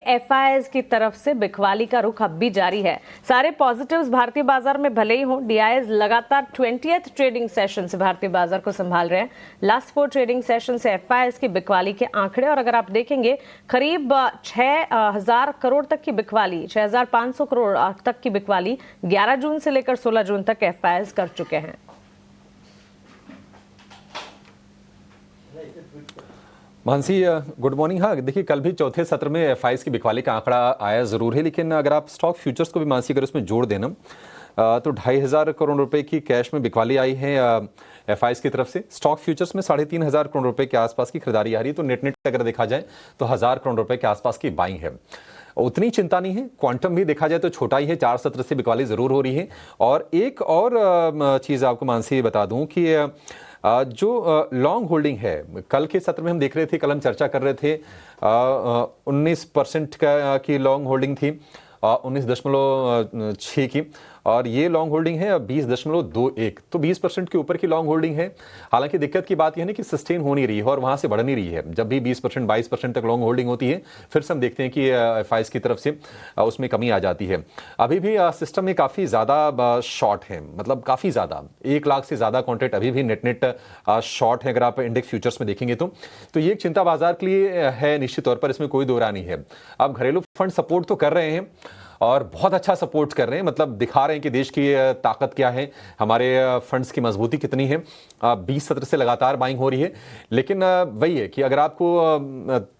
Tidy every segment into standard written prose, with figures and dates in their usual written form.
FIIs की तरफ से बिकवाली का रुख अब भी जारी है। सारे पॉजिटिव्स भारतीय बाजार में भले ही हों, डीआईएस लगातार 20th ट्रेडिंग सेशन से भारतीय बाजार को संभाल रहे हैं। लास्ट 4 ट्रेडिंग सेशन से एफआईआईज की बिकवाली के आंकड़े, और अगर आप देखेंगे करीब 6,000 करोड़ तक की बिकवाली, 6,500 करोड़ तक की बिकवाली 11 जून से लेकर 16 जून तक एफआईआईज कर चुके हैं। Mansi, good morning. हाँ, देखिए कल भी चौथे सत्र में एफआईआईज की बिकवाली का आंकड़ा आया ज़रूर है, लेकिन अगर आप स्टॉक फ्यूचर्स को भी मानसी अगर उसमें जोड़ देना तो 2,500 करोड़ रुपए की कैश में बिकवाली आई है एफआईआईज की तरफ से। स्टॉक फ्यूचर्स में 3,500 करोड़ रुपए के आसपास की खरीदारी आ रही है, तो नेट अगर देखा जाए तो 1,000 करोड़ रुपए के आसपास की बाइंग है। उतनी चिंता नहीं है। क्वांटम भी देखा जाए तो छोटा ही है, 4 सत्र से बिकवाली जरूर हो रही है। और एक और चीज़ आपको मानसी बता दूं कि जो लॉन्ग होल्डिंग है, कल के सत्र में हम देख रहे थे, कल हम चर्चा कर रहे थे 19% की लॉन्ग होल्डिंग थी, 19.6 की, और ये लॉन्ग होल्डिंग है 20.21, तो 20% के ऊपर की लॉन्ग होल्डिंग है। हालांकि दिक्कत की बात यह है ना कि सस्टेन हो नहीं रही है और वहां से बढ़ नहीं रही है। जब भी 20% 22% तक लॉन्ग होल्डिंग होती है, फिर से हम देखते हैं कि एफआईआईज की तरफ से उसमें कमी आ जाती है। अभी भी सिस्टम में काफ़ी ज़्यादा शॉर्ट है, मतलब काफ़ी ज़्यादा, 1 लाख से ज़्यादा कॉन्ट्रैक्ट अभी भी नेट शॉर्ट है। अगर आप इंडेक्स फ्यूचर्स में देखेंगे तो ये एक चिंता बाजार के लिए है निश्चित तौर पर, इसमें कोई दो राय नहीं है। अब घरेलू फंड सपोर्ट तो कर रहे हैं और बहुत अच्छा सपोर्ट कर रहे हैं, मतलब दिखा रहे हैं कि देश की ताकत क्या है, हमारे फंड्स की मजबूती कितनी है। 20 सत्र से लगातार बाइंग हो रही है, लेकिन वही है कि अगर आपको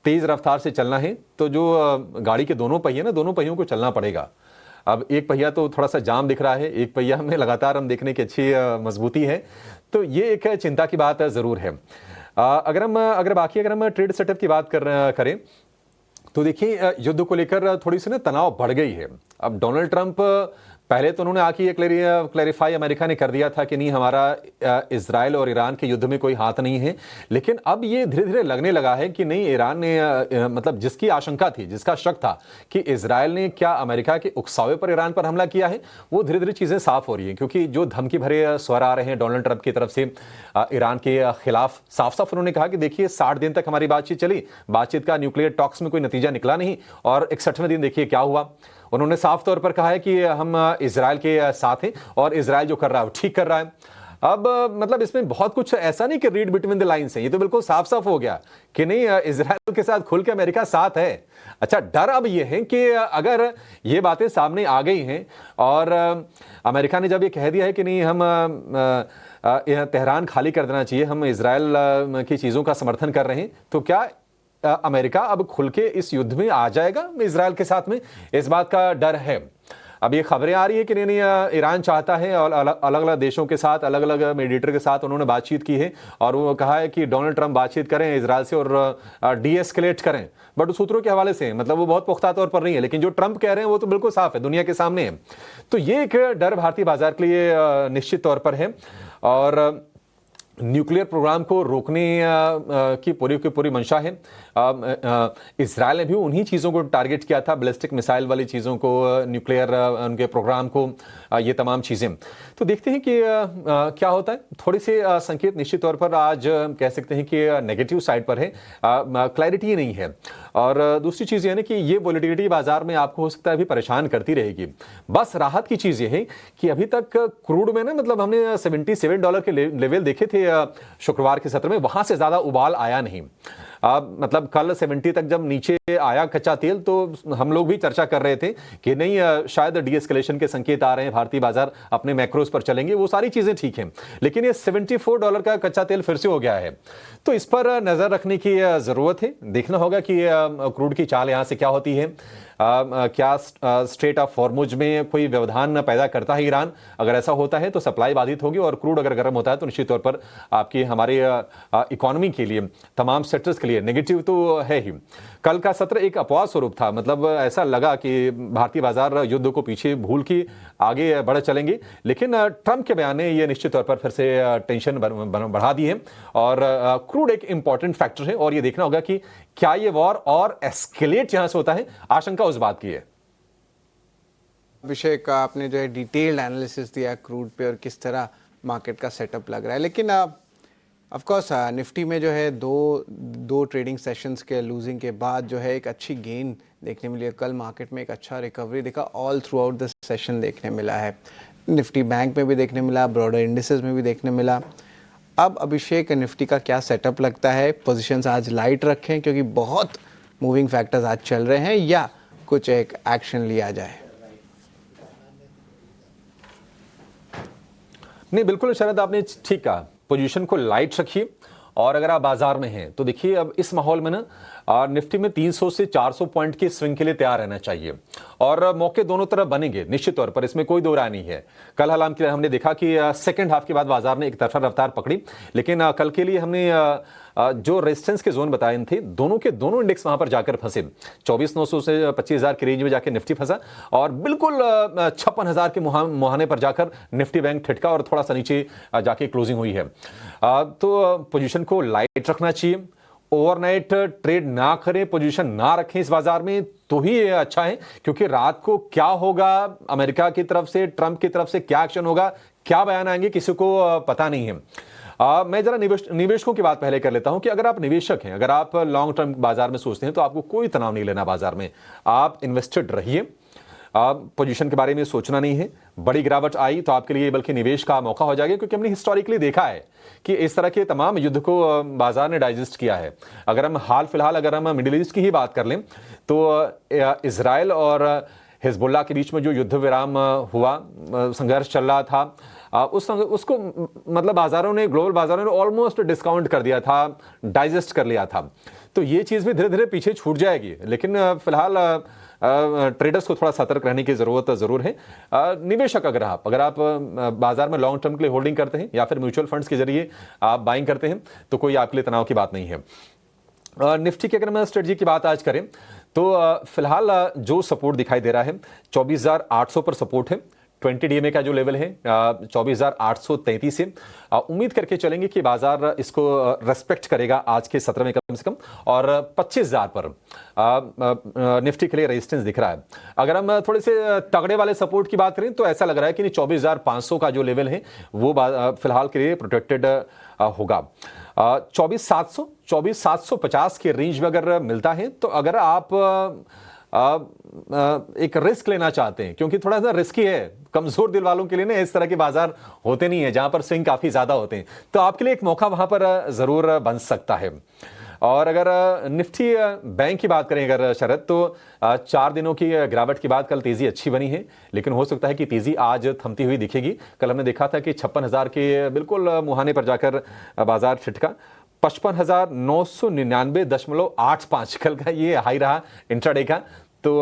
तेज रफ्तार से चलना है तो जो गाड़ी के दोनों पहिए ना, दोनों पहियों को चलना पड़ेगा। अब एक पहिया तो थोड़ा सा जाम दिख रहा है, एक पहिया में लगातार हम देखने की अच्छी मजबूती है, तो ये एक चिंता की बात जरूर है। अगर हम ट्रेड सेटअप की बात करें तो देखिए युद्ध को लेकर थोड़ी सी ना तनाव बढ़ गई है। अब डोनाल्ड ट्रंप पहले तो उन्होंने आके ये क्लैरिफाई अमेरिका ने कर दिया था कि नहीं, हमारा इजराइल और ईरान के युद्ध में कोई हाथ नहीं है, लेकिन अब ये धीरे धीरे लगने लगा है कि नहीं, ईरान ने मतलब जिसकी आशंका थी, जिसका शक था कि इजराइल ने क्या अमेरिका के उकसावे पर ईरान पर हमला किया है, वो धीरे धीरे चीजें साफ हो रही हैं। क्योंकि जो धमकी भरे स्वर आ रहे हैं डोनाल्ड ट्रंप की तरफ से ईरान के खिलाफ, साफ साफ उन्होंने कहा कि देखिए 60 दिन तक हमारी बातचीत चली, बातचीत का न्यूक्लियर टॉक्स में कोई नतीजा निकला नहीं, और 61वें दिन देखिए क्या हुआ। उन्होंने साफ तौर पर कहा है कि हम इजराइल के साथ हैं और इजराइल जो कर रहा है वो ठीक कर रहा है। अब मतलब इसमें बहुत कुछ ऐसा नहीं कि रीड बिटवीन द लाइन्स है, ये तो बिल्कुल साफ साफ हो गया कि नहीं, इजराइल के साथ खुल के अमेरिका साथ है। अच्छा, डर अब ये है कि अगर ये बातें सामने आ गई हैं और अमेरिका ने जब ये कह दिया है कि नहीं, हम तेहरान खाली कर देना चाहिए, हम इजराइल की चीज़ों का समर्थन कर रहे हैं, तो क्या अमेरिका अब खुल के इस युद्ध में आ जाएगा इजराइल के साथ में? इस बात का डर है। अब ये खबरें आ रही है कि नहीं, ईरान चाहता है, और अलग अलग देशों के साथ, अलग अलग मीडिएटर के साथ उन्होंने बातचीत की है, और वो कहा है कि डोनाल्ड ट्रंप बातचीत करें इजराइल से और डीएस्केलेट करें। बट सूत्रों के हवाले से, मतलब वो बहुत पुख्ता तौर पर नहीं है, लेकिन जो ट्रंप कह रहे हैं वो तो बिल्कुल साफ है, दुनिया के सामने है। तो ये एक डर भारतीय बाजार के लिए निश्चित तौर पर है। और न्यूक्लियर प्रोग्राम को रोकने की पूरी मंशा है। इजराइल ने भी उन्हीं चीज़ों को टारगेट किया था, बैलिस्टिक मिसाइल वाली चीज़ों को, न्यूक्लियर उनके प्रोग्राम को, ये तमाम चीज़ें। तो देखते हैं कि क्या होता है। थोड़े से संकेत निश्चित तौर पर आज कह सकते हैं कि नेगेटिव साइड पर है, क्लैरिटी नहीं है। और दूसरी चीज़ ये है कि ये वोलेटिलिटी बाजार में आपको हो सकता है अभी परेशान करती रहेगी। बस राहत की चीज़ ये है कि अभी तक क्रूड में ना, मतलब हमने $77 के लेवल देखे थे शुक्रवार के सत्र में, वहां से ज्यादा उबाल आया नहीं। मतलब कल 70 तक जब नीचे आया कच्चा तेल, तो हम लोग भी चर्चा कर रहे थे कि नहीं, शायद डीएस्केलेशन के संकेत आ रहे हैं, भारतीय बाजार अपने मैक्रोस पर चलेंगे, वो सारी चीजें ठीक हैं। लेकिन ये $74 का कच्चा तेल फिर से हो गया है, तो इस पर नजर रखने की जरूरत है। देखना होगा कि क्रूड की चाल यहां से क्या होती है। क्या स्ट्रेट ऑफ हॉर्मुज में कोई व्यवधान पैदा करता है ईरान? अगर ऐसा होता है तो सप्लाई बाधित होगी, और क्रूड अगर गर्म होता है तो निश्चित तौर पर आपकी हमारे इकोनॉमी के लिए, तमाम सेक्टर्स के लिए नेगेटिव तो है ही। कल का सत्र एक अपवाद स्वरूप था, मतलब ऐसा लगा कि भारतीय बाजार युद्ध को पीछे भूल के आगे बढ़ चलेंगे, लेकिन ट्रंप के बयान ने यह निश्चित तौर पर फिर से टेंशन बढ़ा दी है। और क्रूड एक इंपॉर्टेंट फैक्टर है, और यह देखना होगा कि क्या ये वॉर और एस्केलेट यहां से होता है। आशंका उस बात की है। अभिषेक, आपने जो है डिटेल्ड एनालिसिस दिया क्रूड पे और किस तरह मार्केट का सेटअप लग रहा है, लेकिन ऑफ कोर्स निफ्टी में जो है दो ट्रेडिंग सेशंस के लूजिंग के बाद जो है एक अच्छी गेन देखने मिली है। कल मार्केट में एक अच्छा रिकवरी दिखा all through out the session देखने मिला है। निफ्टी बैंक में भी देखने मिला, ब्रॉडर इंडिसेस में भी देखने मिला। अब अभिषेक, निफ्टी का क्या सेटअप लगता है? पोजीशंस आज लाइट रखें क्योंकि बहुत मूविंग फैक्टर्स आज चल रहे हैं, या कुछ एक एक्शन लिया जाए? नहीं, बिल्कुल शरद, आपने ठीक कहा, पोजीशन को लाइट रखिए। और अगर आप बाजार में हैं तो देखिए अब इस माहौल में ना निफ्टी में 300 से 400 पॉइंट की स्विंग के लिए तैयार रहना चाहिए और मौके दोनों तरफ बनेंगे निश्चित तौर पर, इसमें कोई दो राय नहीं है। कल हालांकि हमने देखा कि सेकंड हाफ के बाद बाजार ने एक तरफा रफ्तार पकड़ी, लेकिन कल के लिए हमने जो रेजिस्टेंस के जोन बताए थे, दोनों के दोनों इंडेक्स वहां पर जाकर फंसे। 24,900 से 25,000 के रेंज में जाकर निफ्टी फंसा और बिल्कुल 56,000 के मुहाने पर जाकर निफ्टी बैंक ठिठका और थोड़ा सा नीचे जाके क्लोजिंग हुई है। तो पोजीशन को लाइट रखना चाहिए, ओवरनाइट ट्रेड ना करें, पोजीशन ना रखें इस बाजार में, तो ही ये अच्छा है। क्योंकि रात को क्या होगा, अमेरिका की तरफ से, ट्रंप की तरफ से क्या एक्शन होगा, क्या बयान आएंगे, किसी को पता नहीं है। मैं जरा निवेशकों की बात पहले कर लेता हूं कि अगर आप निवेशक हैं, अगर आप लॉन्ग टर्म बाजार में सोचते हैं, तो आपको कोई तनाव नहीं लेना बाजार में। आप इन्वेस्टेड रहिए, पोजीशन के बारे में सोचना नहीं है। बड़ी गिरावट आई तो आपके लिए बल्कि निवेश का मौका हो जाएगा, क्योंकि हमने हिस्टोरिकली देखा है कि इस तरह के तमाम युद्ध को बाजार ने डाइजेस्ट किया है। अगर हम हाल फिलहाल अगर हम मिडिल ईस्ट की ही बात कर लें तो इजराइल और हिजबुल्लाह के बीच में जो युद्ध विराम हुआ, संघर्ष चल रहा था, उसको मतलब बाजारों ने, ग्लोबल बाजारों ने ऑलमोस्ट डिस्काउंट कर दिया था, डाइजेस्ट कर लिया था। तो ये चीज़ भी धीरे धीरे पीछे छूट जाएगी, लेकिन फिलहाल ट्रेडर्स को थोड़ा सतर्क रहने की जरूरत जरूर है। निवेशक अगर आप बाजार में लॉन्ग टर्म के लिए होल्डिंग करते हैं या फिर म्यूचुअल फंड्स के जरिए आप बाइंग करते हैं, तो कोई आपके लिए तनाव की बात नहीं है। निफ्टी की अगर मैं स्ट्रेटजी की बात आज करें तो फिलहाल जो सपोर्ट दिखाई दे रहा है 24,800 पर सपोर्ट है। 20 DMA का जो लेवल है 24,833 से उम्मीद करके चलेंगे कि बाजार इसको रेस्पेक्ट करेगा आज के सत्र में कम से कम, और 25,000 पर निफ्टी के लिए रेजिस्टेंस दिख रहा है। अगर हम थोड़े से तगड़े वाले सपोर्ट की बात करें तो ऐसा लग रहा है कि 24,500 का जो लेवल है वो फिलहाल के लिए प्रोटेक्टेड होगा। 24,700, 24,750 के रेंज में अगर मिलता है तो अगर आप एक रिस्क लेना चाहते हैं, क्योंकि थोड़ा सा रिस्की है, कमजोर दिल वालों के लिए ना इस तरह के बाजार होते नहीं है जहां पर स्विंग काफी ज्यादा होते हैं, तो आपके लिए एक मौका वहां पर जरूर बन सकता है। और अगर निफ्टी बैंक की बात करें अगर शरद, तो 4 दिनों की गिरावट के बाद कल तेजी अच्छी बनी है, लेकिन हो सकता है कि तेजी आज थमती हुई दिखेगी। कल हमने देखा था कि 56,000 के बिल्कुल मुहाने पर जाकर बाजार छिटका। 55,999.85 कल का ये हाई रहा इंट्राडे का। तो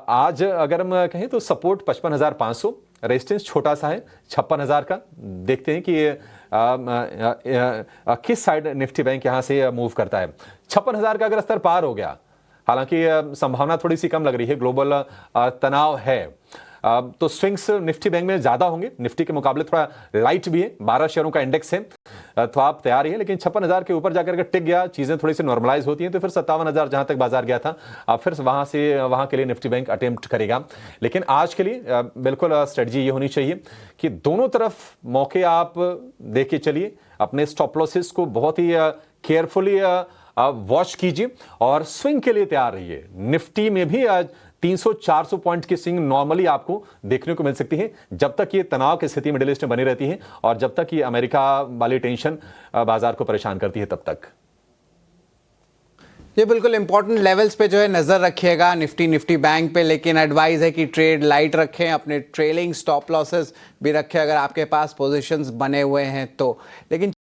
आज अगर हम कहें तो सपोर्ट 55,500, रेजिस्टेंस छोटा सा है 56,000 का। देखते हैं कि किस साइड निफ्टी बैंक यहां से मूव करता है। 56,000 का अगर स्तर पार हो गया, हालांकि संभावना थोड़ी सी कम लग रही है, ग्लोबल तनाव है, तो स्विंग्स निफ्टी बैंक में ज्यादा होंगे। निफ्टी के मुकाबले थोड़ा लाइट भी है, 12 शेयरों का इंडेक्स है, तो आप तैयार ही है। लेकिन 56,000 के ऊपर जाकर टिक गया, चीजें थोड़ी सी नॉर्मलाइज होती हैं, तो फिर 57,000 जहां तक बाजार गया था, अब फिर वहां के लिए निफ्टी बैंक अटेम्प्ट करेगा। लेकिन आज के लिए बिल्कुल स्ट्रेटजी ये होनी चाहिए कि दोनों तरफ मौके आप देख के चलिए, अपने स्टॉप लॉसेस को बहुत ही केयरफुली वॉच कीजिए और स्विंग के लिए तैयार रहिए। निफ्टी में भी आज 300-400 पॉइंट की स्विंग नॉर्मली आपको देखने को मिल सकती है, जब तक ये तनाव की स्थिति मिडिल ईस्ट में बनी रहती है और जब तक ये अमेरिका वाली टेंशन बाजार को परेशान करती है तब तक। ये बिल्कुल इंपॉर्टेंट लेवल्स पे जो है नज़र रखिएगा निफ्टी बैंक पे, लेकिन एडवाइस है कि ट्रेड लाइट रखें, अपने ट्रेलिंग स्टॉप लॉसेस भी रखें अगर आपके पास पोजीशंस बने हुए हैं तो। लेकिन